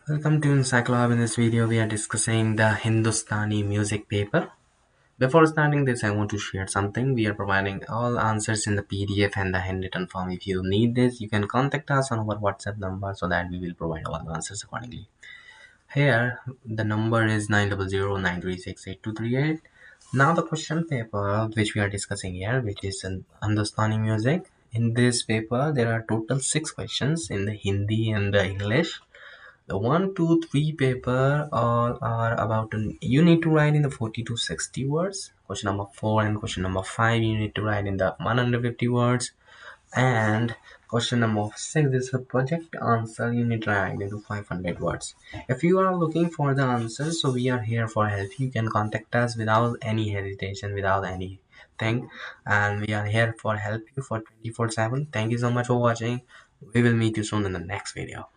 Welcome to Encyclopedia. In this video, we are discussing the Hindustani music paper. Before starting this, I want to share something. We are providing all answers in the PDF and the handwritten form. If you need this, you can contact us on our WhatsApp number so that we will provide all the answers accordingly. Here, the number is 900-936-8238. Now, the question paper which we are discussing here, which is in Hindustani music. In this paper, there are total 6 questions in the Hindi and the English. The 1, 2, 3 paper all are about you need to write in the 40 to 60 words. Question number 4 and question number 5 you need to write in the 150 words. And question number 6 is a project answer, you need to write into 500 words. If you are looking for the answers, so we are here for help. You can contact us without any hesitation, without anything, and we are here for help you for 24/7. Thank you so much for watching. We will meet you soon in the next video.